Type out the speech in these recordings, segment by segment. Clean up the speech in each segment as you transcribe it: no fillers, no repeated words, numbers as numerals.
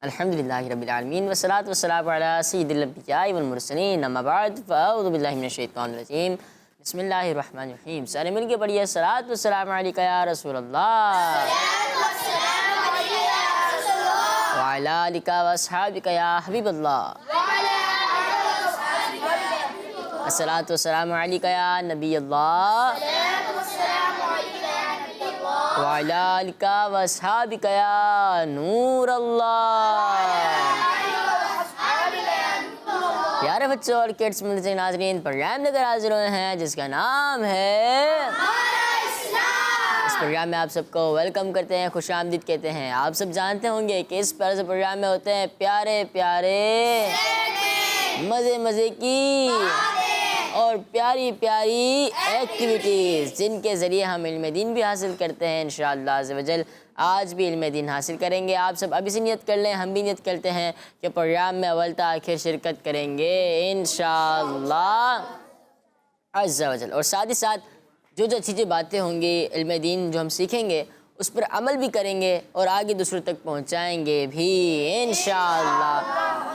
الحمدللہ رب العالمین والصلاۃ والسلام علی سید الانبیاء والمرسلین اما بعد فاعوذ باللہ من الشیطان الرجیم بسم اللہ الرحمن الرحیم۔ سارے مل کے پڑھیے الصلاۃ والسلام علیکہ یا رسول اللہ وعلی آلک واصحابک یا حبیب اللہ، الصلاۃ والسلام علیکہ یا نبی اللہ وعلی آلک واصحابک یا نور اللہ۔ پیارے بچوں اور کڈس مدرسے ناظرین، پروگرام لے کر حاضر ہوئے ہیں جس کا نام ہے اس پروگرام میں آپ سب کو ویلکم کرتے ہیں، خوش آمدید کہتے ہیں۔ آپ سب جانتے ہوں گے کہ اس پیارے سے پروگرام میں ہوتے ہیں پیارے پیارے مزے مزے کی اور پیاری پیاری ایکٹیویٹیز، جن کے ذریعے ہم علم دین بھی حاصل کرتے ہیں انشاءاللہ عز و جل۔ آج بھی علم دین حاصل کریں گے۔ آپ سب ابھی سے نیت کر لیں، ہم بھی نیت کرتے ہیں کہ پروگرام میں اول تا آخر شرکت کریں گے انشاءاللہ عز و جل۔ اور ساتھ ہی ساتھ جو جو اچھی باتیں ہوں گی علم دین جو ہم سیکھیں گے اس پر عمل بھی کریں گے اور آگے دوسروں تک پہنچائیں گے بھی انشاءاللہ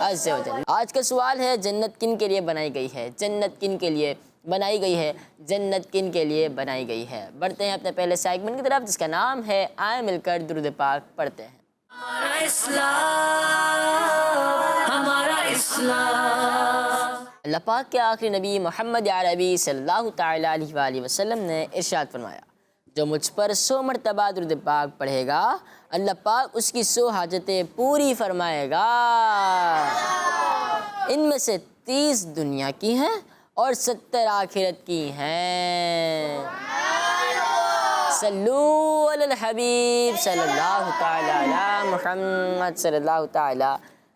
عز و جل۔ آج کا سوال ہے، جنت کن کے لیے بنائی گئی ہے؟ جنت کن کے لیے بنائی گئی ہے؟ جنت کن کے لیے بنائی گئی ہے؟ بڑھتے ہیں اپنے پہلے سیگمنٹ کی طرف جس کا نام ہے آئیں مل کر درود پاک پڑھتے ہیں۔ ہمارا اسلام۔ اللہ پاک کے آخری نبی محمد عربی صلی اللہ تعالیٰ علیہ وآلہ وسلم نے ارشاد فرمایا، جو مجھ پر 100 مرتبہ درود پاک پڑھے گا اللہ پاک اس کی 100 حاجتیں پوری فرمائے گا۔ ان میں سے 30 دنیا کی ہیں اور 70 آخرت کی ہیں۔ صلو علی الحبیب صلی اللہ تعالیٰ علی محمد صلی اللہ تعالیٰ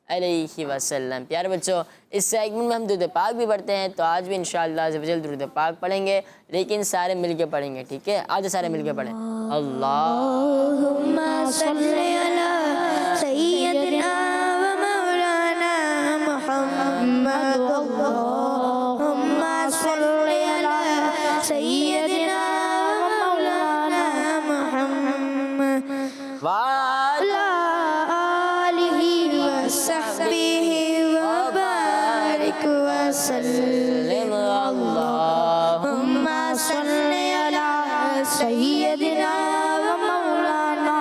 علیہ وسلم۔ پیارے بچوں، اس سیگمنٹ میں ہم درود پاک بھی پڑھتے ہیں، تو آج بھی انشاءاللہ عز و جل درود پاک پڑھیں گے، لیکن سارے مل کے پڑھیں گے، ٹھیک ہے؟ آج سارے مل کے پڑھیں۔ اللہم صلی علی سیدنا و مولانا محمد، اللہم صلی علی سیدنا و مولانا محمد وعلی وسلم۔ اللہم صلی علی سیدنا و مولانا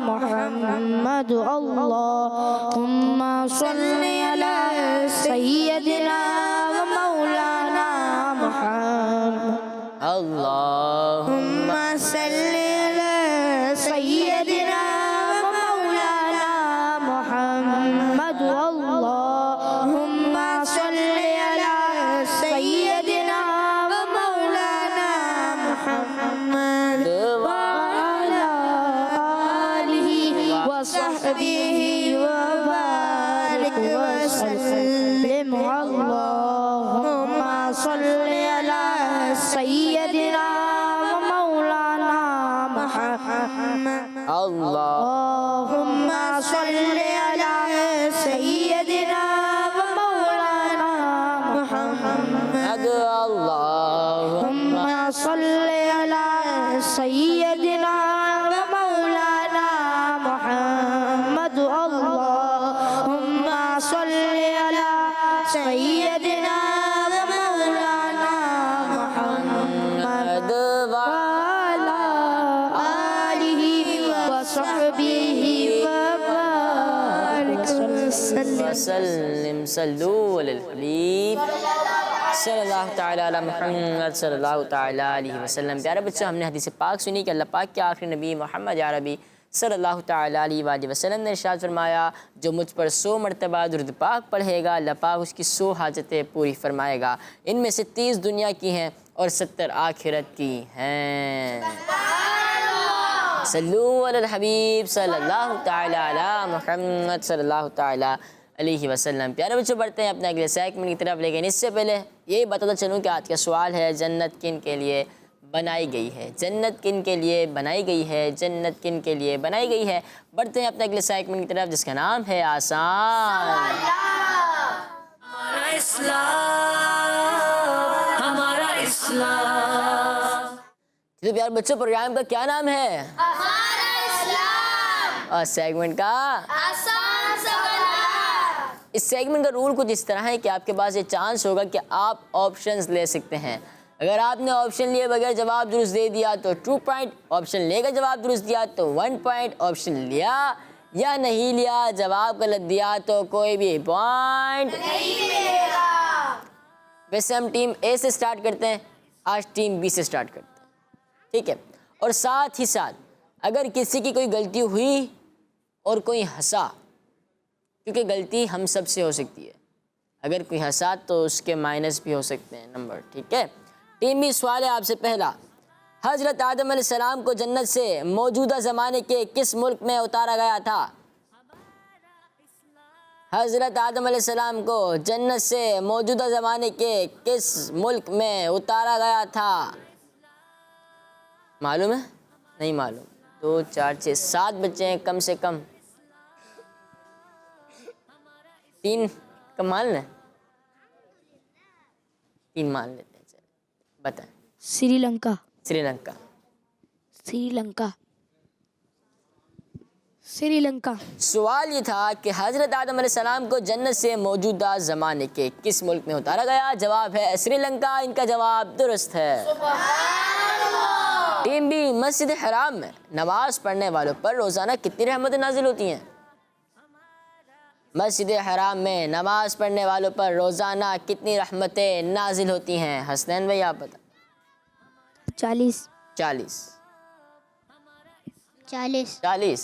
محمد، اللہم صلی علی سیدنا و مولانا محمد، اللہم صلی علی سیدنا و مولانا محمد، اللہم صلی علی سیدنا و مولانا محمد وعلی آلہ وصحبہ وبارک وسلم۔ اللہم صلی علی سیدنا و مولانا محمد، اللہم صلی علی سیدنا و مولانا محمد، اللہم صلی علی سیدنا و مولانا محمد، اللہم صلی علی سیدنا و مولانا محمد وعلی آلہ وصحبہ وبارک وسلم۔ صلو علی الحبیب صلی اللہ تعالیٰ علی محمد صلی اللہ تعالیٰ علیہ وسلم۔ پیارے بچوں، ہم نے حدیث پاک سنی کہ اللہ پاک کے آخری نبی محمد عربی صلی اللہ تعالیٰ علیہ وآلہ وسلم نے ارشاد فرمایا، جو مجھ پر 100 مرتبہ درود پاک پڑھے گا اللہ پاک اس کی 100 حاجتیں پوری فرمائے گا۔ ان میں سے 30 دنیا کی ہیں اور 70 آخرت کی ہیں۔ صلو علی الحبیب صلی اللہ تعالیٰ علی محمد صلی اللہ تعالیٰ علیہ وسلم۔ پیارے بچوں، بڑھتے ہیں اپنے اگلے سیگمنٹ کی طرف، لیکن اس سے پہلے یہی بتاتا چلوں کہ آج کا سوال ہے، جنت کن کے لیے بنائی گئی ہے؟ جنت کن کے لیے بنائی گئی ہے؟ جنت کن کے لیے بنائی گئی ہے؟ بڑھتے ہیں اپنے اگلے سیگمنٹ کی طرف جس کا نام ہے آسان. تو پیارے بچوں، پروگرام کا کیا نام ہے؟ اور سیگمنٹ کا اس سیگمنٹ کا رول کچھ اس طرح ہے کہ آپ کے پاس یہ چانس ہوگا کہ آپ آپشنز لے سکتے ہیں. اگر آپ نے آپشن لیے بغیر جواب درست دے دیا تو 2 پوائنٹ، آپشن لے کر جواب درست دیا تو 1 پوائنٹ، آپشن لیا یا نہیں لیا جواب غلط دیا تو کوئی بھی پوائنٹ نہیں ملے گا. ویسے ہم ٹیم اے سے سٹارٹ کرتے ہیں، آج ٹیم بی سے سٹارٹ کرتے ہیں، ٹھیک ہے؟ اور ساتھ ہی ساتھ اگر کسی کی کوئی غلطی ہوئی اور کوئی ہنسا، کیونکہ غلطی ہم سب سے ہو سکتی ہے، اگر کوئی ہنسا تو اس کے مائنس بھی ہو سکتے ہیں نمبر، ٹھیک ہے؟ ٹیم بھی سوال ہے آپ سے پہلا. حضرت آدم علیہ السلام کو جنت سے موجودہ زمانے کے کس ملک میں اتارا گیا تھا؟ حضرت آدم علیہ السلام کو جنت سے موجودہ زمانے کے کس ملک میں اتارا گیا تھا؟ معلوم ہے؟ نہیں معلوم. 2 4 6 7 بچے ہیں کم سے کم. 3 کا مان لیں، 3 مان لیتے ہیں. چلیں بتائیں. سری لنکا. سری لنکا. سری لنکا. سری لنکا. سوال یہ تھا کہ حضرت آدم علیہ السلام کو جنت سے موجودہ زمانے کے کس ملک میں اتارا گیا؟ جواب ہے سری لنکا. ان کا جواب درست ہے. ٹیم بی، مسجد حرام میں نماز پڑھنے والوں پر روزانہ کتنی رحمتیں نازل ہوتی ہیں؟ مسجد حرام میں نماز پڑھنے والوں پر روزانہ کتنی رحمتیں نازل ہوتی ہیں؟ حسنین بھائی آپ بتائیں. 40. 40. 40. 40.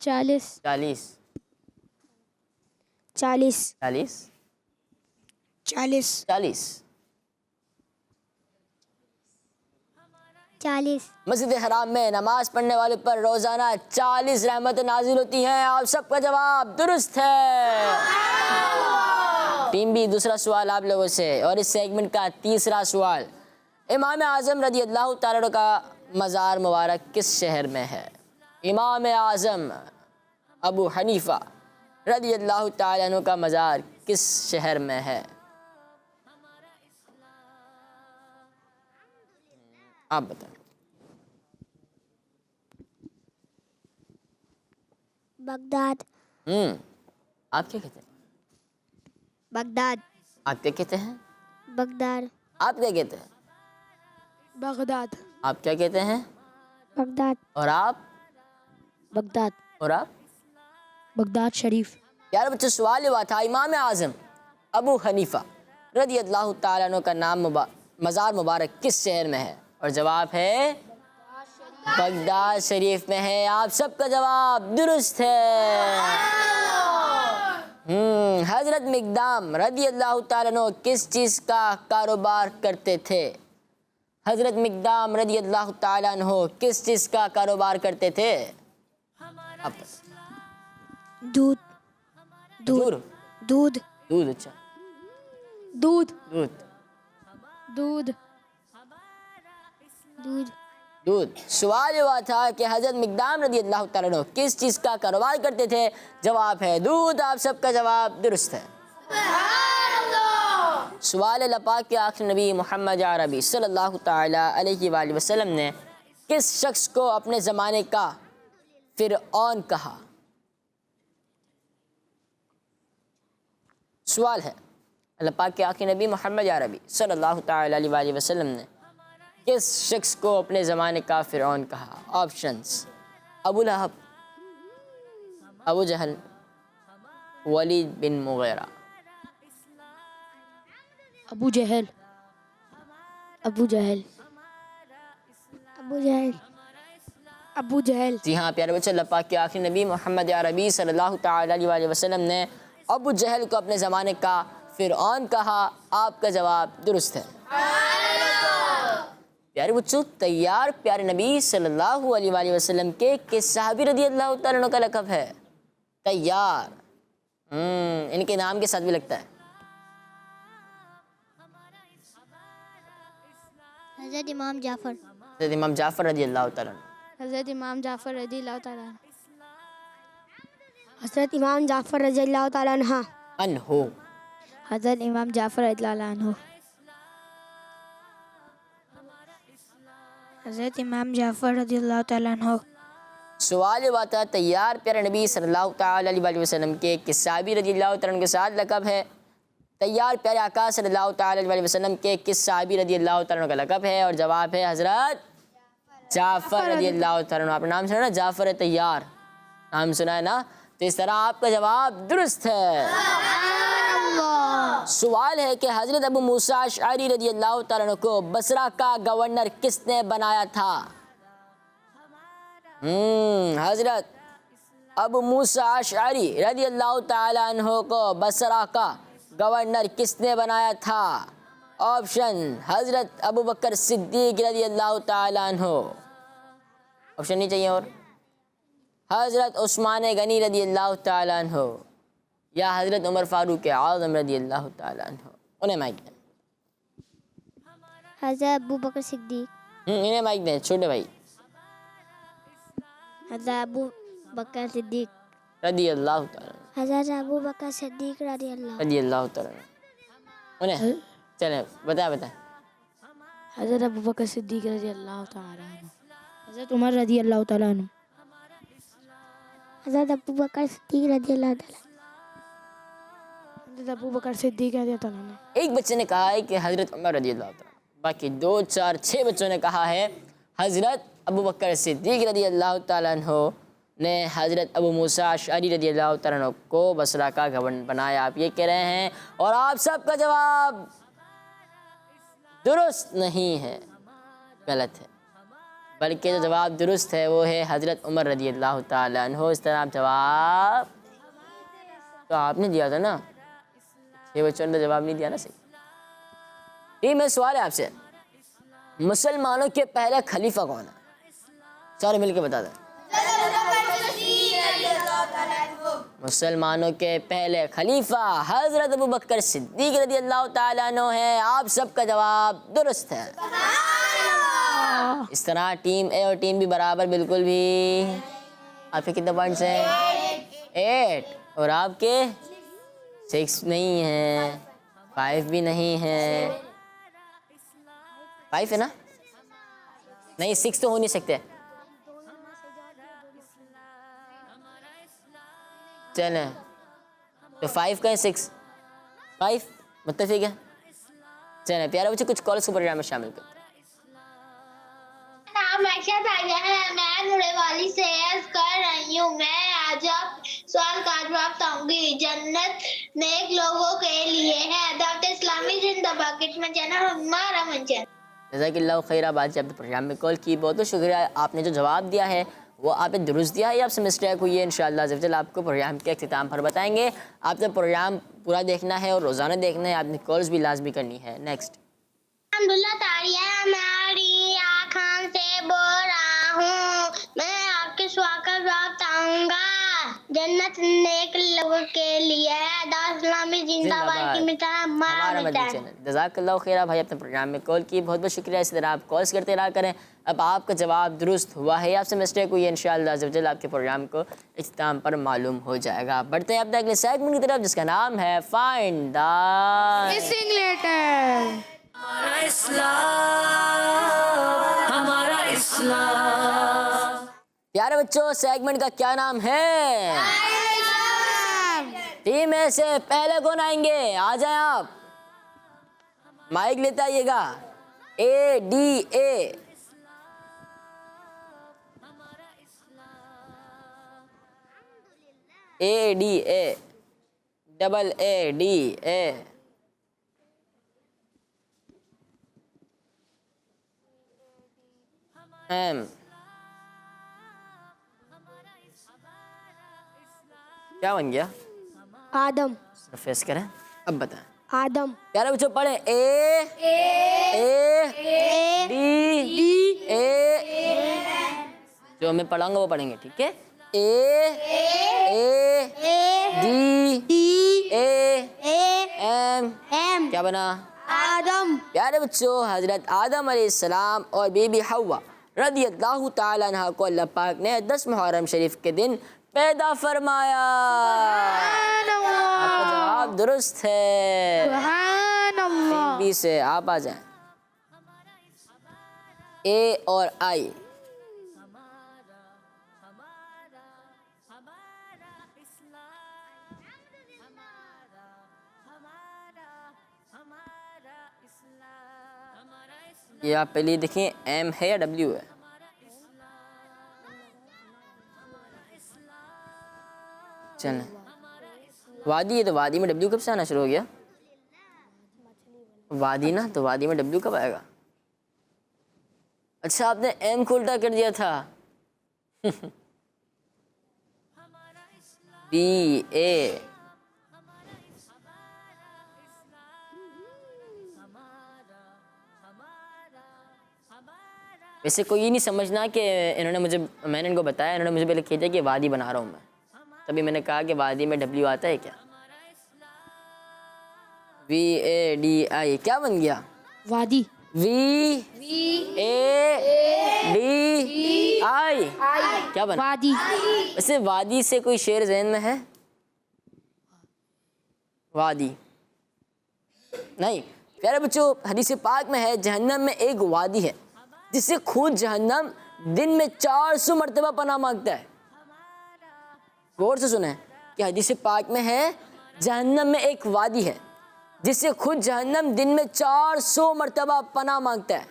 40. 40. 40. 40. 40. 40. 40. مسجد حرام میں نماز پڑھنے والے پر روزانہ 40 رحمتیں نازل ہوتی ہیں. آپ سب کا جواب درست ہے. ٹیم بی، دوسرا سوال آپ لوگوں سے اور اس سیگمنٹ کا تیسرا سوال. امام اعظم رضی اللہ تعالیٰ عنہ کا مزار مبارک کس شہر میں ہے؟ امام اعظم ابو حنیفہ رضی اللہ تعالیٰ عنہ کا مزار کس شہر میں ہے؟ آپ بتائیں. بغداد. آپ کیا کہتے ہیں؟ بغداد. آپ کیا کہتے ہیں؟ بغداد. آپ کیا کہتے ہیں؟ بغداد. آپ کیا کہتے ہیں؟ بغداد. اور آپ؟ بغداد. اور آپ؟ بغداد شریف. پیارے بچے، سوال ہوا تھا امام اعظم ابو حنیفہ رضی اللہ تعالیٰ عنہ کا نام مزار مبارک کس شہر میں ہے؟ اور جواب ہے بغداد شریف میں ہے. آپ سب کا جواب درست ہے. حضرت مقدام رضی اللہ تعالیٰ عنہ کس چیز کا کاروبار کرتے تھے؟ حضرت مقدام رضی اللہ تعالیٰ عنہ کس چیز کا کاروبار کرتے تھے؟ دودھ. دودھ. دودھ. دودھ. اچھا. دودھ. دودھ. دودھ. دودھ. دودھ. سوال ہوا تھا کہ حضرت مقدام رضی اللہ تعالیٰ عنہ کس چیز کا کاروبار کرتے تھے؟ جواب ہے دودھ. آپ سب کا جواب درست ہے. سوال اللہ پاک کے آخری نبی محمد عربی صلی اللہ تعالیٰ علیہ وآلہ وسلم نے کس شخص کو اپنے زمانے کا فرعون کہا؟ سوال ہے اللہ پاک کے آخری نبی محمد عربی صلی اللہ تعالیٰ علیہ وآلہ وسلم نے کس شخص کو اپنے زمانے کا فرعون کہا؟ آپشنز: ابو لہب، ابو جہل، ولید بن مغیرہ. ابو جہل. ابو جہل. ابو جہل. ابو جہل. جی ہاں پیارے بچے، اللہ پاک کے آخری نبی محمد عربی صلی اللہ تعالیٰ علیہ وآلہ وسلم نے ابو جہل کو اپنے زمانے کا فرعون کہا. آپ کا جواب درست ہے. پیارے بچوں، تیار پیارے نبی صلی اللہ علیہ وآلہ وسلم کے کس صحابی رضی اللہ تعالیٰ عنہ کا لقب ہے؟ تیار. ان کے نام کے ساتھ بھی لگتا ہے. حضرت امام جعفر حضرت امام جعفر رضی اللہ تعالیٰ عنہ. حضرت امام جعفر رضی اللہ تعالیٰ حضرت امام جعفر رضی اللہ تعالیٰ عنہ انہو. حضرت امام جعفر رضی اللہ عنہ حضرت امام جعفر رضی اللہ تعالیٰ عنہ. سوال یہ بات ہے تیار پیارے نبی صلی اللہ تعالیٰ علیہ وسلم کے کس صحابی رضی اللہ تعالیٰ عنہ کے ساتھ لقب ہے؟ تیار پیارے آقا صلی اللہ تعالیٰ علیہ وسلم کے کس صحابی رضی اللہ تعالیٰ عنہ کا لقب ہے؟ اور جواب ہے حضرت جعفر رضی اللہ تعالیٰ عنہ. آپ نے نام سنا نا جعفر تیار، نام سنا ہے نا، تو اس طرح آپ کا جواب درست ہے. سوال ہے کہ حضرت ابو موسیٰ اشعری رضی اللہ تعالیٰ عنہ کو بصرہ کا گورنر کس نے بنایا تھا؟ حضرت ابو موسیٰ اشعری رضی اللہ تعالیٰ عنہ کو بصرہ کا گورنر کس نے بنایا تھا؟ آپشن حضرت ابو بکر صدیق رضی اللہ تعالیٰ عنہ، آپشن نہیں چاہیے، اور حضرت عثمان غنی رضی اللہ تعالیٰ عنہ، یا حضرت عمر فاروق اعظم رضی اللہ تعالیٰ عنہ. انہیں مائک دیں. حضرت ابو بکر صدیق انہیں مائک دیں چھوٹے بھائی. حضرت ابو بکر صدیق رضی اللہ تعالیٰ عنہ. حضرت ابو بکر صدیق رضی اللہ تعالیٰ عنہ. انہیں چلیں بتائیں. حضرت ابو بکر صدیق رضی اللہ تعالیٰ عنہ. حضرت عمر رضی اللہ تعالیٰ عنہ. حضرت ابو بکر صدیق رضی اللہ تعالیٰ. حضرت ابو بکر صدیق رضی اللہ تعالیٰ عنہ. ایک بچے نے کہا ہے کہ حضرت عمر رضی اللہ تعالیٰ عنہ. باقی 2 4 6 بچوں نے کہا ہے حضرت ابو بکر صدیق رضی اللہ تعالیٰ عنہ نے حضرت ابو موسیٰ اشعری رضی اللہ تعالیٰ عنہ کو بصرہ کا گورنر بنایا. آپ یہ کہہ رہے ہیں اور آپ سب کا جواب درست نہیں ہے، غلط ہے، بلکہ جو جواب درست ہے وہ ہے حضرت عمر رضی اللہ تعالیٰ عنہ. اس طرح آپ جواب تو آپ نے دیا تھا نا، 6 بچوں نے جواب نہیں دیا نا صحیح. یہ میں سوال ہے آپ سے، مسلمانوں کے پہلے خلیفہ کون ہے؟ سارے مل کے بتا دیں. مسلمانوں کے پہلے خلیفہ حضرت ابو بکر صدیق رضی اللہ تعالیٰ عنہ ہے. آپ سب کا جواب درست ہے. اس طرح ٹیم اے اور ٹیم بی برابر بالکل بھی. آپ کے کتنے پوائنٹس ہیں؟ 8. اور آپ کے 6 نہیں ہیں، 5 بھی نہیں ہیں. 5 ہے نا؟ نہیں 6 تو ہو نہیں سکتے. چلیں تو 5 کہیں 6 5 متفق ہے. چلیں پیارے بچے کچھ کالز کو پروگرام میں شامل کرتے ہیں. نام عائشہ طاہرہ ہے، میں نورے والی سے عرض کر رہی ہوں. میں آج آپ سوال کا جواب دوں گی. جنت نیک لوگوں کے لیے ہے. دعوت اسلامی زندہ باد میں چینل ہمارا منچن. جزاک اللہ خیر. آج آپ نے پروگرام میں کال کی، بہت بہت شکریہ. آپ نے جو جواب دیا ہے وہ آپ نے درست دیا ہے یا آپ سے مسٹیک ہوئی ہے؟ انشاءاللہ عز و جل آپ کو پروگرام کے اختتام پر بتائیں گے. آپ نے پروگرام پورا دیکھنا ہے اور روزانہ دیکھنا ہے. آپ نے کالز بھی لازمی کرنی ہے. نیکسٹ. الحمدللہ طاہرہ ہماری آنکھوں سے بول رہا ہوں. میں آپ کے سوال کا جواب دوں گا. جنت نیک لوگوں کے لیے ہے. دعوت اسلامی زندہ باد کی مثال ہمارا منچن. جزاک اللہ خیر. بھائی اپنے پروگرام میں کال کی، بہت بہت شکریہ. اسی طرح آپ کالز کرتے رہا کریں. اب آپ کا جواب درست ہوا ہے یا آپ سے مسٹیک ہوئی ہے؟ انشاءاللہ عز و جل آپ کے پروگرام کو اختتام پر معلوم ہو جائے گا. بڑھتے ہیں اب تک اگلے سیگمنٹ کی طرف جس کا نام ہے فائنڈ دا مسنگ لیٹر. ہمارا اسلام. پیارے بچوں سیگمنٹ کا کیا نام ہے؟ ٹیم میں سے پہلے کون آئیں گے؟ آ جائیں آپ، مائک لیتے آئیے گا. A D A. A D A double A D A. M. کیا بن گیا؟ آدم. فیس کریں. اب بتائیں. آدم. پیارے بچوں پڑھیں. اے ڈی اے. جو میں پڑھاؤں گا وہ پڑھیں گے، ٹھیک ہے؟ اے ڈی اے ایم. کیا بنا؟ آدم پیارے بچوں حضرت آدم علیہ السلام اور بی بی حوا رضی اللہ تعالیٰ عنہ کو اللہ پاک نے 10 محرم شریف کے دن پیدا فرمایا. آپ کا جواب درست ہے. سبحان اللہ. بی سے آپ آ جائیں. اے اور آئی. یہ آپ پہلے دیکھیں ایم ہے یا ڈبلیو ہے؟ چلیں وادی ہے تو وادی میں ڈبلیو کب سے آنا شروع ہو گیا؟ وادی نا تو وادی میں ڈبلیو کب آئے گا؟ اچھا آپ نے ایم کو الٹا کر دیا تھا. بی اے ویسے کوئی یہ نہیں سمجھنا کہ میں نے ان کو بتایا، انہوں نے مجھے پہلے کہا کہ وادی بنا رہا ہوں میں، تبھی میں نے کہا کہ وادی میں ڈبلیو آتا ہے کیا؟ وی اے ڈی آئی کیا بن گیا؟ وادی. وی اے ڈی آئی کیا بنا؟ وادی. ویسے وادی سے کوئی شعر ذہن میں ہے؟ وادی نہیں. پیارے بچوں حدیث پاک میں ہے جہنم میں ایک وادی ہے جس سے خود جہنم دن میں 400 مرتبہ پناہ مانگتا ہے. غور سے سنیں کہ حدیث پاک میں ہے جہنم میں ایک وادی ہے جس سے خود جہنم دن میں 400 مرتبہ پناہ مانگتا ہے.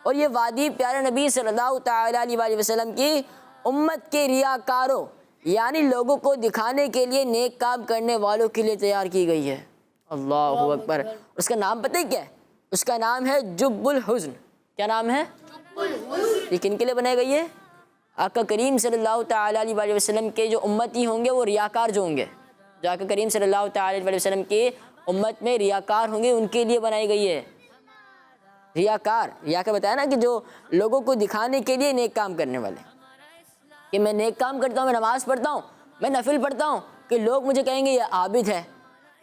اور یہ وادی پیارے نبی صلی اللہ تعالیٰ علیہ وسلم کی امت کے ریاکاروں یعنی لوگوں کو دکھانے کے لیے نیک کام کرنے والوں کے لیے تیار کی گئی ہے. اللہ اکبر. اس کا نام پتہ ہے کیا ہے؟ اس کا نام ہے جب الحزن. کیا نام ہے؟ یہ کن کے لیے بنائی گئی ہے؟ آقا کریم صلی اللہ تعالیٰ علیہ وسلم کے جو امتی ہوں گے وہ ریاکار جو ہوں گے، جو آقا کریم صلی اللہ تعالیٰ علیہ وسلم کی امت میں ریاکار ہوں گے ان کے لیے بنائی گئی ہے. ریاکار بتایا نا کہ جو لوگوں کو دکھانے کے لیے نیک کام کرنے والے، کہ میں نیک کام کرتا ہوں، میں نماز پڑھتا ہوں، میں نفل پڑھتا ہوں کہ لوگ مجھے کہیں گے یہ عابد ہے.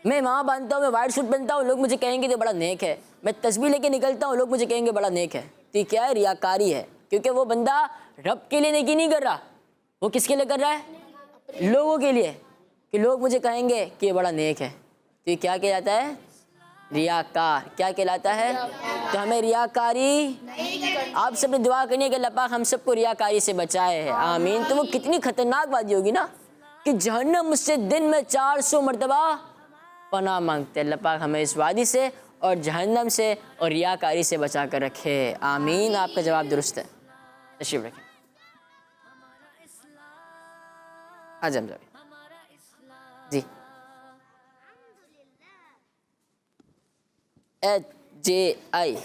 میں ماں باندھتا ہوں، میں وائٹ سوٹ پہنتا ہوں، لوگ مجھے کہیں گے یہ بڑا نیک ہے. میں تسبیح لے کے نکلتا ہوں، لوگ مجھے کہیں گے بڑا نیک ہے. تو یہ کیا ہے؟ ریاکاری ہے. کیونکہ وہ بندہ رب کے لیے نیکی نہیں کر رہا، وہ کس کے لیے کر رہا ہے؟ لوگوں کے لیے، کہ لوگ مجھے کہیں گے کہ یہ بڑا نیک ہے. تو یہ کیا کہلاتا ہے؟ ریاکار. کیا کہلاتا ہے؟ تو ہمیں ریاکاری آپ سب نے دعا کرنی ہے کہ اللہ پاک ہم سب کو ریاکاری سے بچائے ہے. آمین. تو وہ کتنی خطرناک وادی ہوگی نا کہ جہنم مجھ سے دن میں 400 مرتبہ پناہ مانگتے. اللہ پاک ہمیں اس وادی سے اور جہنم سے اور ریاکاری سے بچا کر رکھے. آمین. آپ کا جواب درست ہے. تشریف رکھیں. Azam Javed ji. H J I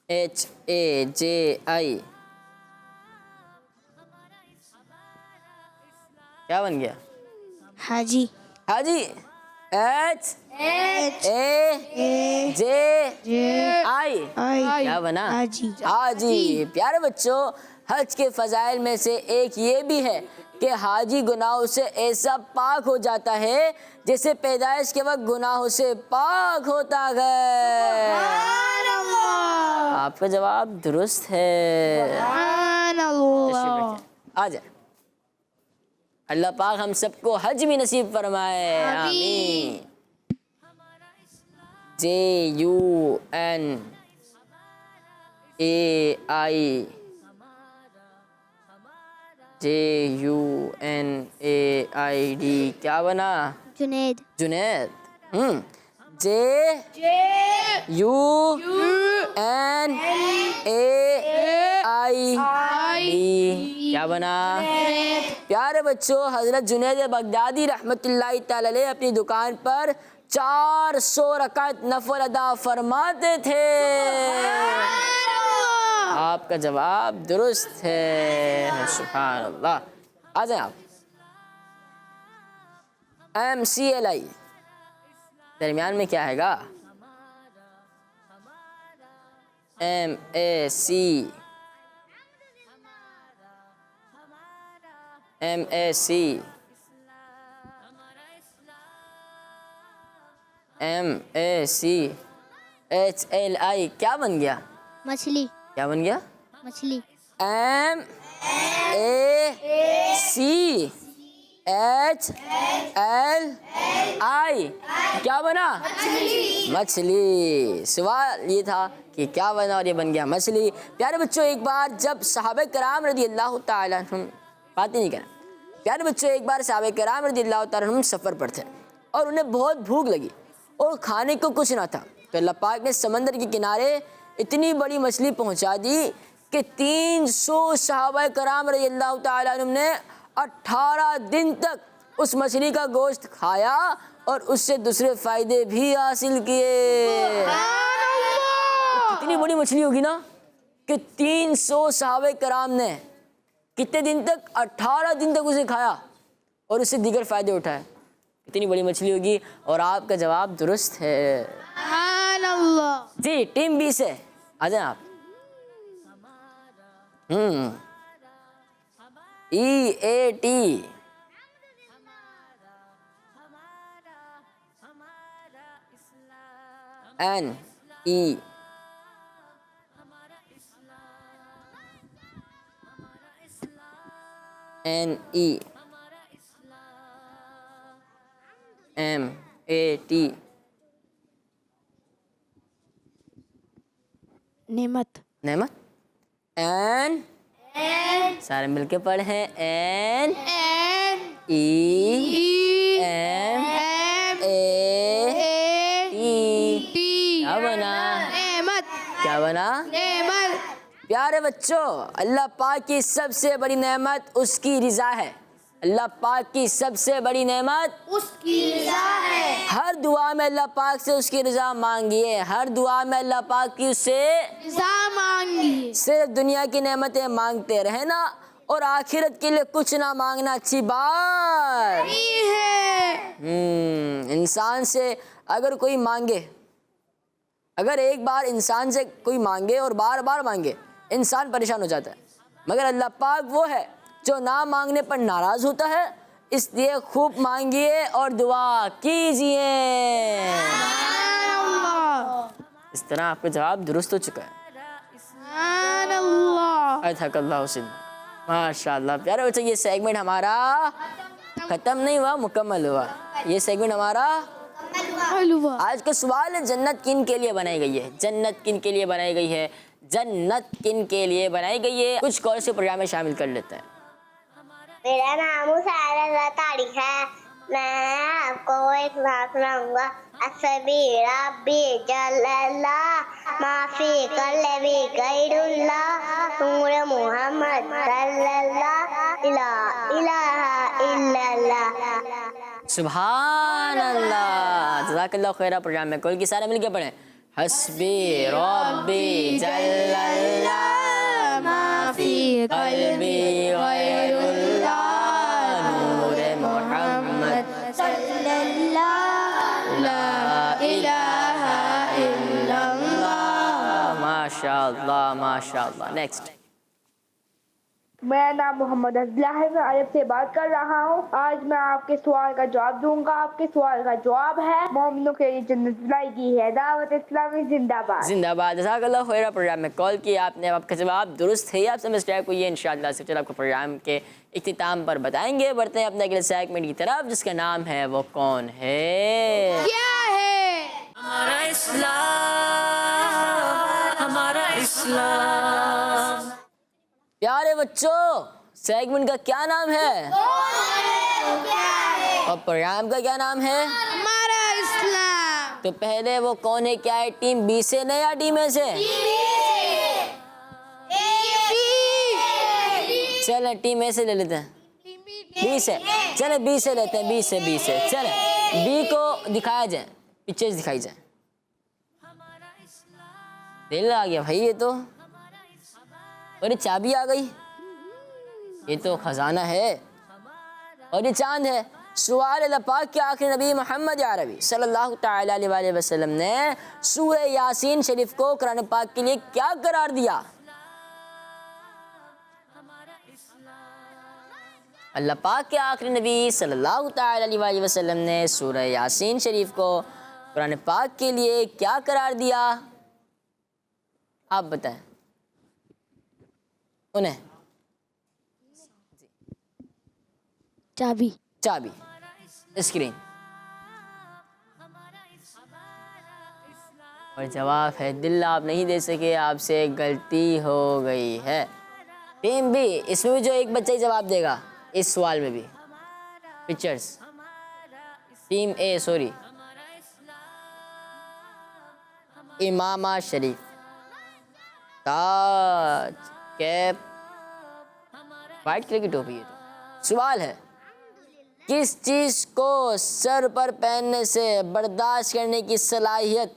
H A J I کیا بن گیا؟ حاجی. حاجی. ایچ اے جے آئی کیا بنا؟ حاجی. پیارے بچوں حج کے فضائل میں سے ایک یہ بھی ہے کہ حاجی گناہوں سے ایسا پاک ہو جاتا ہے جیسے پیدائش کے وقت گناہوں سے پاک ہوتا ہے. آپ کا جواب درست ہے. آ جائے. اللہ پاک ہم سب کو حج بھی نصیب فرمائے. آمین. J U N A I J U N A I D کیا بنا؟ Junaid. Junaid. J U N A I D کیا بنا؟ پیارے بچوں حضرت جنید بغدادی رحمۃ اللہ تعالی علیہ اپنی دکان پر 400 رکعت نفل ادا فرماتے تھے. آپ کا جواب درست ہے. سبحان اللہ. آ جائیں آپ. ایم سی ایل آئی درمیان میں کیا ہے گا؟ ایم اے سی ایم اے سی MACHLI کیا بن گیا؟ مچھلی کیا بن گیا؟ مچھلی MACHLI کیا بنا؟ مچھلی. سوال یہ تھا کہ کیا بنا اور یہ بن گیا مچھلی. پیارے بچوں ایک بار جب صحابہ کرام رضی اللہ تعالیٰ عنہم بات نہیں کریں پیارے بچوں ایک بار صحابہ کرام رضی اللہ تعالیٰ عنہم سفر پر تھے اور انہیں بہت بھوک لگی اور کھانے کو کچھ نہ تھا. تو اللہ پاک نے سمندر کے کنارے اتنی بڑی مچھلی پہنچا دی کہ 300 صحابہ کرام رضی اللہ تعالیٰ عنہم نے 18 دن تک اس مچھلی کا گوشت کھایا اور اس سے دوسرے فائدے بھی حاصل کیے. کتنی بڑی مچھلی ہوگی نا کہ 300 صحابہ کرام نے کتنے دن تک؟ 18 دن تک اسے کھایا اور اس سے دیگر فائدے اٹھائے. کتنی بڑی مچھلی ہوگی. اور آپ کا جواب درست ہے. سبحان اللہ. جی ٹیم بی سے آ جائیں آپ. EAT NE MAT نعمت. نعمت. سارے مل کے پڑھیں. NEMAT کیا بنا؟ نعمت. کیا بنا؟ نعمت. پیارے بچوں اللہ پاک کی سب سے بڑی نعمت اس کی رضا ہے. اللہ پاک کی سب سے بڑی نعمت اس کی رضا ہے. ہر دعا میں اللہ پاک سے اس کی رضا مانگیے. ہر دعا میں اللہ پاک کی اس سے رضا مانگیے. صرف دنیا کی نعمتیں مانگتے رہنا اور آخرت کے لیے کچھ نہ مانگنا اچھی بات ہے. انسان سے اگر کوئی مانگے, اگر ایک بار انسان سے کوئی مانگے اور بار بار مانگے, انسان پریشان ہو جاتا ہے. مگر اللہ پاک وہ ہے جو نہ مانگنے پر ناراض ہوتا ہے. اس لیے خوب مانگیے اور دعا کیجئے. اس طرح آپ کا جواب درست ہو چکا ہے. سبحان اللہ. ایتھک اللہ حسن. ماشاء اللہ. پیارے بچے یہ سیگمنٹ ہمارا ختم نہیں ہوا, مکمل ہوا. یہ سیگمنٹ ہمارا آج کا سوال ہے جنت کن کے لیے بنائی گئی ہے؟ جنت کن کے لیے بنائی گئی ہے؟ جنت کن کے لیے بنائی گئی ہے؟ کچھ کال سے پروگرام میں شامل کر لیتے ہیں. میرا نام مسارہ تاریخ ہے. میں آپ کو ایک بات سناؤں گا. حسبی ربی جل اللہ ما فی قلبی غیر اللہ نور محمد صلی اللہ لا الہ الا اللہ. سبحان اللہ. جزاک اللہ خیرہ. پروگرام میں کال کی سارے مل کے پڑھیں. حسبی ربی جل اللہ ما فی قلبی غیر اللہ نور محمد صلی اللہ لا الہ الا اللہ. ماشاء اللہ ماشاء اللہ. نیکسٹ. میرا نام محمد افضل ہے. میں عرب سے بات کر رہا ہوں. آج میں آپ کے سوال کا جواب دوں گا. آپ کے سوال کا جواب ہے مومنوں کے لیے جنت بنائی گئی ہے. دعوت اسلامی زندہ باد. زندہ باد. جزاک اللہ خیرہ. پروگرام میں کال کیا آپ نے, آپ کا جواب درست ہے. آپ سبسکرائب کو یہ انشاءاللہ سے آپ کو پروگرام کے اختتام پر بتائیں گے. بڑھتے ہیں اپنے اگلے سیگمنٹ کی طرف جس کا نام ہے وہ کون ہے. کیا ہے؟ ہمارا اسلام, ہمارا اسلام. پیارے بچوں سیگمنٹ کا کیا نام ہے اور پروگرام کا کیا نام ہے؟ ہمارا اسلام. تو پہلے وہ کون ہے کیا ہے؟ ٹیم بی سے نہیں یا ٹیم اے سے؟ چلیں ٹیم اے سے لے لیتے ہیں. بی سے چلیں, بی سے لیتے ہیں. بی سے چلیں بی کو دکھایا جائے, پکچرز دکھائی جائیں. دل آ گیا بھائی. یہ تو اور یہ چابی آ گئی. یہ تو خزانہ ہے اور یہ چاند ہے. سوال اللہ پاک کے آخری نبی محمد عربی صلی اللہ تعالی علیہ وسلم نے سورہ یاسین شریف کو قرآن پاک کے لیے کیا قرار دیا؟ اللہ پاک کے آخری نبی صلی اللہ تعالی علیہ وسلم نے سورہ یاسین شریف کو قرآن پاک کے لیے کیا قرار دیا؟ آپ بتائیں انہیں۔ چابی۔ چابی۔ اسکرین۔ اور جواب ہے دل آپ نہیں دے سکے، آپ سے غلطی ہو گئی ہے۔ ٹیم بی، اس میں بھی جو ایک بچہ ہی جواب دے گا اس سوال میں بھی۔ پکچرز۔ ٹیم اے سوری، امامہ شریف، تاج، کیپ، وائٹ کلر کی ٹوپی ہے۔ تو سوال ہے کس چیز کو سر پر پہننے سے برداشت کرنے کی صلاحیت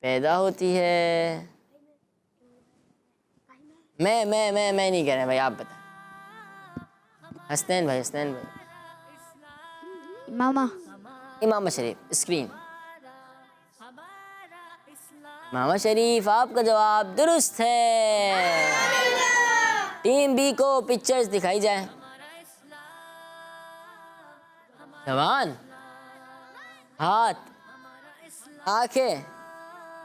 پیدا ہوتی ہے؟ میں نہیں کہہ رہے بھائی، آپ بتائیں۔ حسنین بھائی، حسنین بھائی۔ ماما۔ امامہ شریف۔ اسکرین۔ امامہ شریف، آپ کا جواب درست ہے۔ ٹیم بی کو پکچرز دکھائی جائیں۔ زبان، ہاتھ، آنکھیں،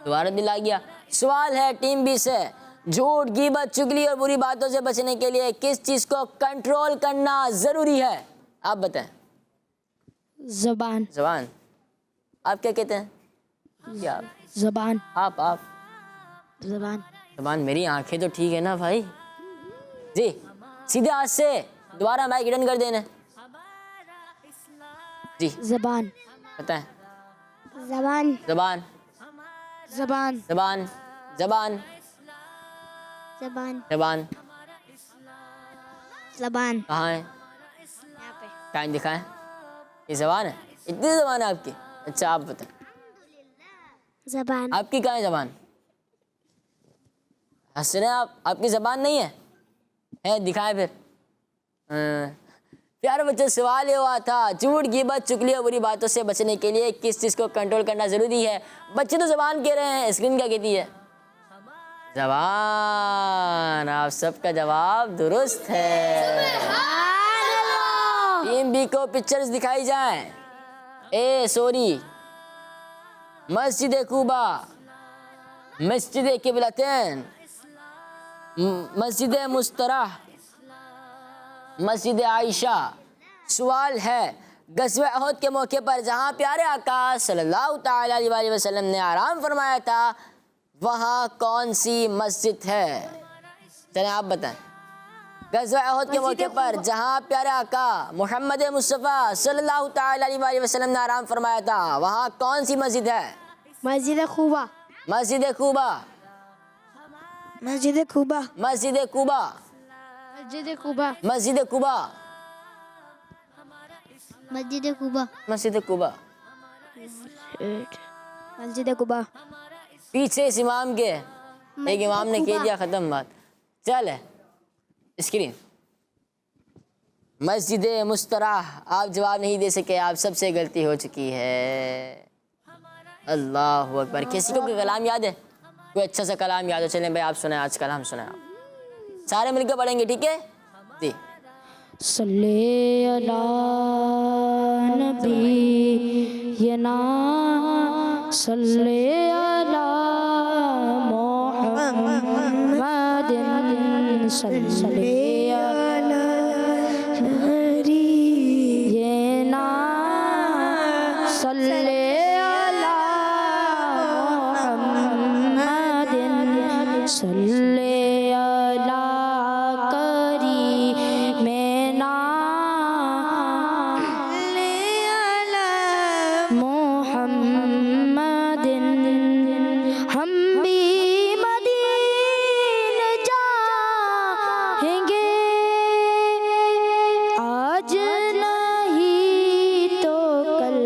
دوبارہ دل آ گیا۔ سوال ہے ٹیم بی سے، جھوٹ، غیبت، چگلی اور بری باتوں سے بچنے کے لیے کس چیز کو کنٹرول کرنا ضروری ہے؟ آپ بتائیں۔ زبان۔ زبان۔ آپ کیا کہتے ہیں؟ کیا زبان۔ آپ زبان۔ زبان۔ میری آنکھیں تو ٹھیک ہے نا بھائی؟ جی سیدھے ہاتھ سے دوبارہ مائک ریٹرن کر دینا۔ جی زبان۔ بتائیں۔ زبان زبان۔ زبان۔ زبان۔ زبان۔ زبان زبان زبان کہاں ہے؟ ٹائم دکھائیں۔ یہ زبان ہے؟ اتنی زبان ہے آپ کی؟ اچھا آپ بتائیں، زبان آپ کی کہاں ہے زبان؟ ہنس رہے ہیں آپ کی زبان نہیں ہے؟ دکھائیں پھر۔ پیارے بچے، سوال یہ ہوا تھا جھوٹ، غیبت، چگلی اور بری باتوں سے بچنے کے لیے کس چیز کو کنٹرول کرنا ضروری ہے؟ بچے تو زبان کہہ رہے ہیں، اسکرین کیا کہتی ہے؟ زبان۔ آپ سب کا جواب درست ہے۔ ٹیم بی کو پکچرز دکھائی جائیں۔ اے سوری، مسجد قباء، مسجد قبلتین، مسجد مستراح، مسجد عائشہ۔ سوال ہے غزوہ احد کے موقع پر جہاں پیارے آقا صلی اللہ تعالی علیہ وآلہ وسلم نے آرام فرمایا تھا وہاں کون سی مسجد ہے؟ چلیں آپ بتائیں۔ غزوہ احد کے موقع پر جہاں پیارے آقا محمد مصطفیٰ صلی اللہ تعالی علیہ وآلہ وسلم نے آرام فرمایا تھا وہاں کون سی مسجد ہے؟ مسجد قباء۔ مسجد قباء۔ مسجد قباء۔ مسجد قباء۔ مسجد قباء۔ مسجد قباء۔ مسجد قباء مسجد قباء۔ مسجد قباء۔ پیچھے اس امام کے ایک امام نے کہہ دیا، ختم بات۔ چل ہے اسکرین۔ مسجد مستراح، آپ جواب نہیں دے سکے، آپ سب سے غلطی ہو چکی ہے۔ اللہ اکبر۔ کسی کو کوئی کلام یاد ہے؟ کوئی اچھا سا کلام یاد ہو؟ چلیں بھائی آپ سنیں، آج کلام سنیں، آپ سارے مل کے پڑھیں گے، ٹھیک ہے جی؟ صلی علی نبینا، صلی علی محمد، صلی علی نبینا، صلی علی محمد، صلی علی کریمنا، محمد۔ ہم بھی مدینے جائیں گے، آج نہیں تو کل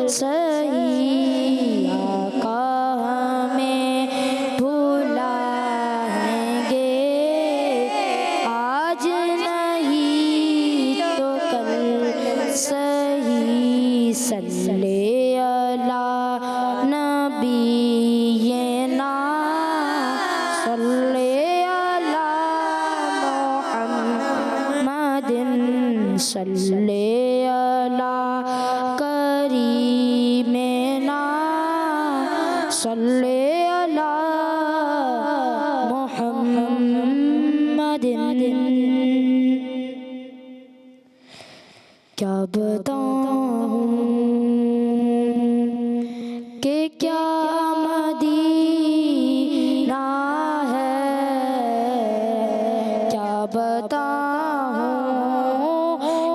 صحیح آقا ہمیں بلائیں گے، آج نہیں تو کل صحیح، صلی علی نبینا، صلی علی محمد، صلی علی کریمنا۔ بتاؤں کہ کیا مدینہ ہے، کیا بتاؤں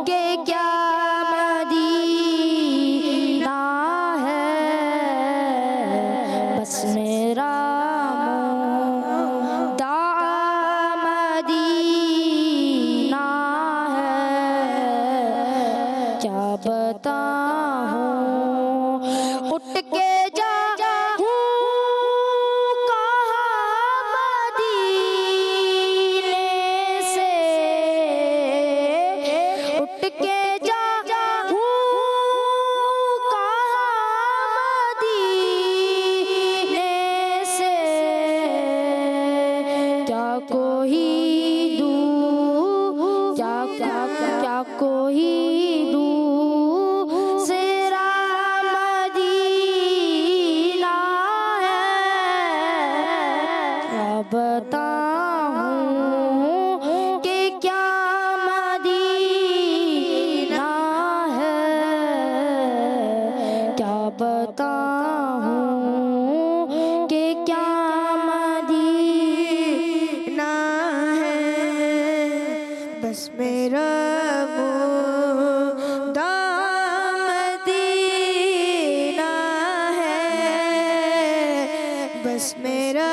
کہ کیا مدینہ ہے، بس میرا بتاؤں اٹھ کے جاؤں کہاں مدینے سے، اٹھ کے جاؤں کہاں مدینے سے، کیا کوئی دور کیا کوئی بتاؤں کہ کیا مدینہ ہے، کیا بتاؤں کہ کیا مدینہ ہے، بس میرا مدینہ ہے، بس میرا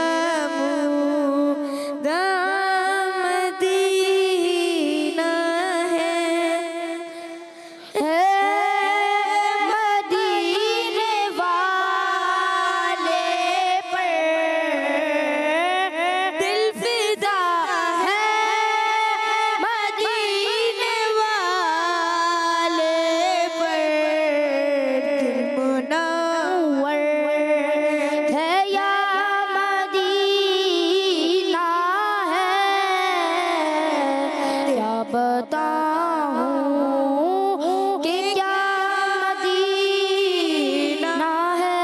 بتاؤں کہ کیا مدینہ ہے۔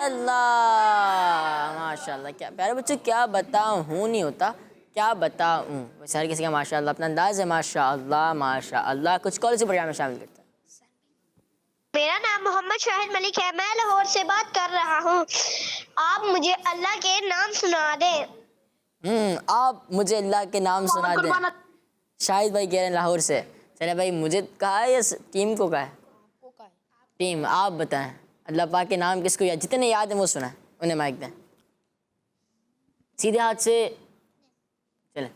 اللہ ماشاء اللہ، کیا پیارے بچوں، کیا بتاؤں نہیں ہوتا، کیا بتاؤں، ویسے ہر کسی کا ماشاء اللہ اپنا انداز ہے، ماشاء اللہ ماشاء اللہ۔ کچھ کال سے پروگرام میں شامل کرتے ہیں۔ میرا نام محمد شاہد ملک ہے، میں لاہور سے بات کر رہا ہوں۔ آپ مجھے اللہ کے نام سنا دیں۔ آپ مجھے اللہ کے نام سنا دیں۔ شاہد بھائی کہہ رہے ہیں لاہور سے۔ چلے بھائی، مجھے کہا ہے یا ٹیم کو کہا ہے؟ ٹیم، آپ بتائیں اللہ پاک کے نام کس کو یاد، جتنے یاد ہیں وہ سنائیں، انہیں مائک دیں سیدھے ہاتھ سے۔ چلیں۔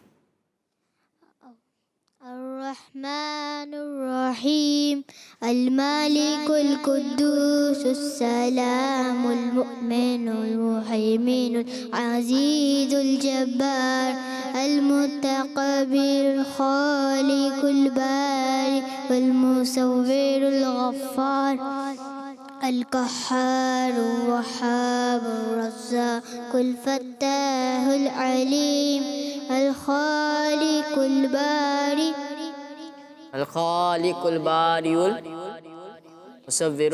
الرحمن الرحیم، المالک القدوس السلام المؤمن المهيمن العزيز الجبار المتكبر الخالق البارئ والمصور الغفار القهار الوهاب الرزاق الفتاح العليم الخالق البارئ الخالق البارئ المصور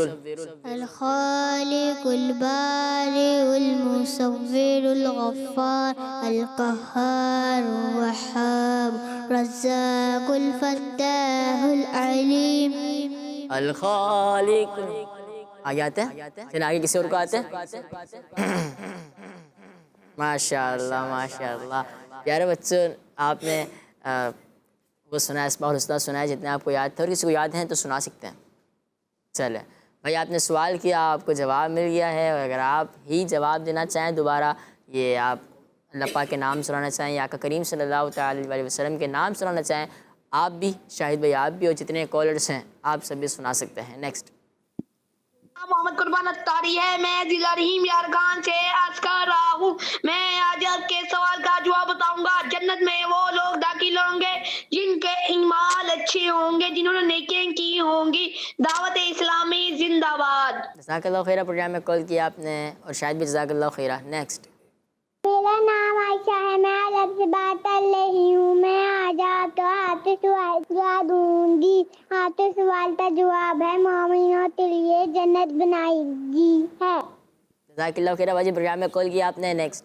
الخالق البارئ المصور الغفار القهار الوهاب الرزاق الفتاح العليم الخالق۔ آگے آتے ہیں، پھر آگے کسی اور کو آتے ہیں۔ ماشاء اللہ ماشاء اللہ۔ پیارے بچوں، آپ نے وہ سنا ہے، اسماء الحسنیٰ سنا ہے جتنے آپ کو یاد تھے، اور کسی کو یاد ہیں تو سنا سکتے ہیں۔ چلیں بھائی، آپ نے سوال کیا، آپ کو جواب مل گیا ہے، اور اگر آپ ہی جواب دینا چاہیں دوبارہ، یہ آپ اللہ پاک کے نام سنانا چاہیں یا آقا کریم صلی اللہ تعالی علیہ وسلم کے نام سنانا چاہیں، آپ بھی، شاہد بھائی آپ بھی، اور جتنے کالرس ہیں آپ سب بھی سنا سکتے ہیں۔ نیکسٹ۔ محمد قربان اتاری ہے، میں ضلع رحیم یارگان سے عرض کر رہا ہوں۔ میں آج آپ کے سوال کا جواب بتاؤں گا۔ جنت میں وہ لوگ داخل ہوں گے جن کے اعمال اچھے ہوں گے، جنہوں نے نیکیاں کی ہوں گی۔ دعوت اسلامی زندہ باد۔ جزاک اللہ خیرہ، پروگرام میں کال کیا آپ نے، اور شاید بھی جزاک اللہ خیرہ۔ نیکسٹ۔ میرا نام عائشہ ہے، میں آج آپ سے بات کر رہی ہوں۔ میں آج آپ کو آتے سوال جواب دوں گی۔ آتے سوال کا جواب ہے مومنوں کے لیے جنت بنائی گئی ہے۔ جزاک اللہ خیرہ باجی، پروگرام میں کال کیا آپ نے۔ نیکسٹ۔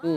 2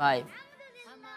5।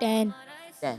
10 10।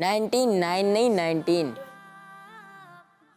19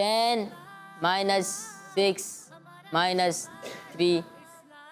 10 - 6 - 3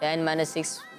10 - 6 -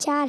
4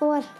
4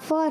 4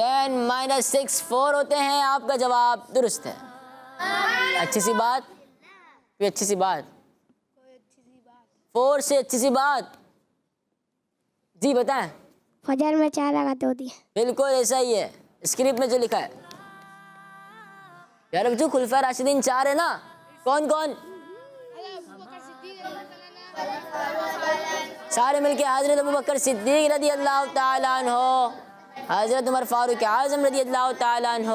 10 minus 6 4 ہوتے ہیں. آپ کا جواب درست ہے. اچھی سی بات. کوئی اچھی سی بات. 4 سے اچھی سی بات. جی بتائیں. فجر میں 4 رکعتیں ہوتی ہیں. بالکل ایسا ہی ہے اسکرپٹ میں جو لکھا ہے. یار جو خلفائے راشدین 4 ہے نا. کون کون؟ سارے مل کے حضرت ابوبکر صدیق رضی اللہ تعالیٰ عنہ, حضرت عمر فاروق اعظم رضی اللہ تعالیٰ عنہ.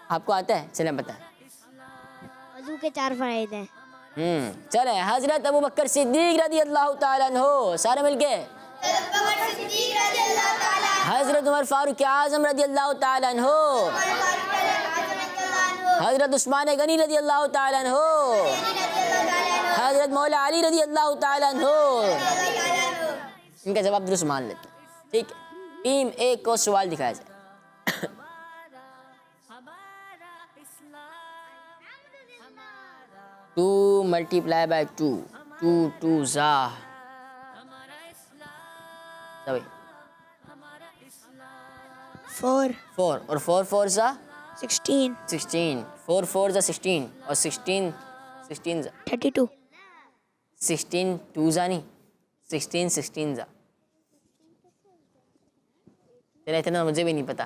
آپ کو آتا ہے؟ چلیں بتائیں. وضو کے 4 فرائض ہیں. چلیں. حضرت ابوبکر صدیق رضی اللہ تعالیٰ عنہ. سارے مل کے. حضرت عمر فاروق اعظم رضی اللہ تعالیٰ عنہ. حضرت عثمان غنی رضی اللہ تعالیٰ عنہ. حضرت مولا علی رضی اللہ تعالیٰ عنہ. ان کا جواب درست مان لیتے ہیں. ٹھیک ہے. ٹیم ایک کو سوال دکھایا جائے. 2 multiply by 2. 2 2 za. 4 4 اور 4 4 za 16 16. 4 4 za 16 اور 16 za 32 16 2 za نہیں 16 16 za. چلے اتنا مجھے بھی نہیں پتا.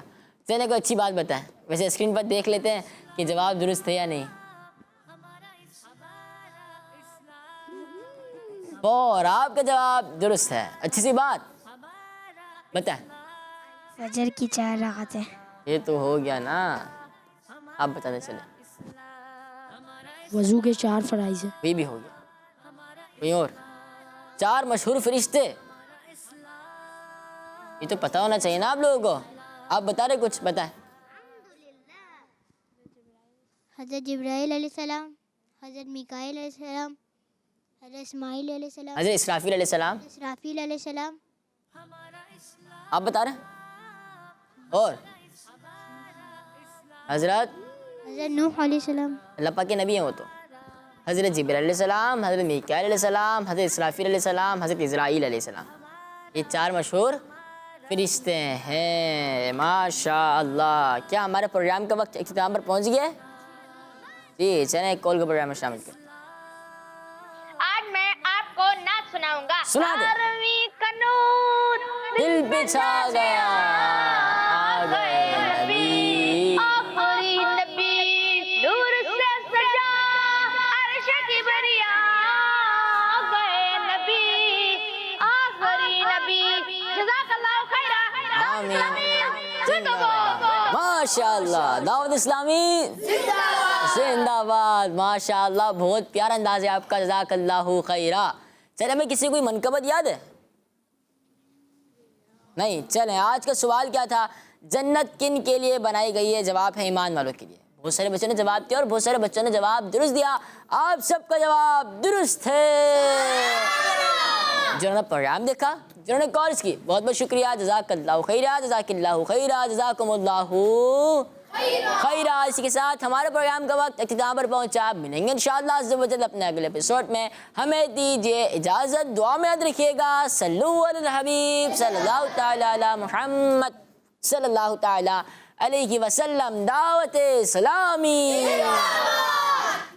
چلے کوئی اچھی بات بتائیں. ویسے اسکرین پر دیکھ لیتے ہیں کہ جواب درست ہے یا نہیں. 4 آپ کا جواب درست ہے. اچھی سی بات. بتائیں. فجر کی 4 رکعتیں. یہ تو ہو گیا نا. آپ بتاتے چلیں. وضو کے 4 فرائض ہیں. یہ بھی ہو گیا. کوئی اور؟ 4 مشہور فرشتے. یہ تو پتہ ہونا چاہیے نا آپ لوگوں کو. آپ بتا رہے کچھ بتائیں. حضرت جبرائیل علیہ السلام, حضرت میکائیل علیہ السلام, حضرت اسماعیل علیہ السلام, حضرت اسرافیل علیہ السلام. اسرافیل علیہ السلام, آپ بتا رہے ہیں. اور حضرت نوح علیہ السلام. اللہ پاک کے نبی ہیں وہ تو. حضرت جبرائیل علیہ السلام, حضرت میکائیل علیہ السلام, حضرت اسرافیل علیہ السلام, حضرت اسرائیل علیہ السلام. یہ 4 مشہور فرشتے ہیں. ماشاء اللہ. کیا ہمارے پروگرام کا وقت اختتام پر پہنچ گیا ہے؟ جی چلیں ایک کال کو پروگرام میں شامل کریں. آج میں آپ کو نعت سناؤں گا. سنا دیں. دل پہ چھا گیا آ گئے نبی. آخری نبی نور سے سجا عرش کی بریا. آ گئے نبی آخری نبی. جزاک اللہ خیرا. آمین. زندہ باد. ماشاء اللہ. دعوت اسلامی زندہ باد. ماشاء اللہ بہت پیارا انداز ہے آپ کا. جزاک اللہ خیرا. چلے ہمیں کسی کوئی منقبت یاد ہے؟ نہیں. چلیں آج کا سوال کیا تھا؟ جنت کن کے لیے بنائی گئی ہے؟ جواب ہے ایمان والوں کے لیے. بہت سارے بچوں نے جواب دیا اور بہت سارے بچوں نے جواب درست دیا. آپ سب کا جواب درست ہے. جنہوں نے پروگرام دیکھا, جنہوں نے کالز کی, بہت بہت شکریہ. جزاک اللہ خیرہ. جزاک اللہ خیرہ. جزاکم اللہ خیرہ. اسی کے ساتھ ہمارے پروگرام کا وقت اختتام پر پہنچا. ملیں گے انشاءاللہ عز و جل اپنے اگلے ایپیسوڈ میں. ہمیں دیجیے اجازت. دعا میں یاد رکھیے گا. صلو علی الحبیب صلی اللہ تعالی علی محمد صلی اللہ تعالی علیہ وسلم. دعوت اسلامی.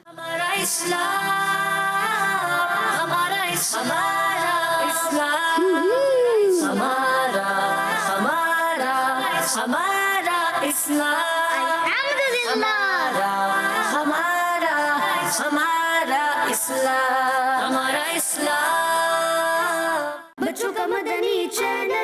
ہمارا اسلام, ہمارا اسلام, ہمارا ہمارا اسلام, ہمارا اسلام, ہمارا اسلام. بچوں کا مدنی چینل.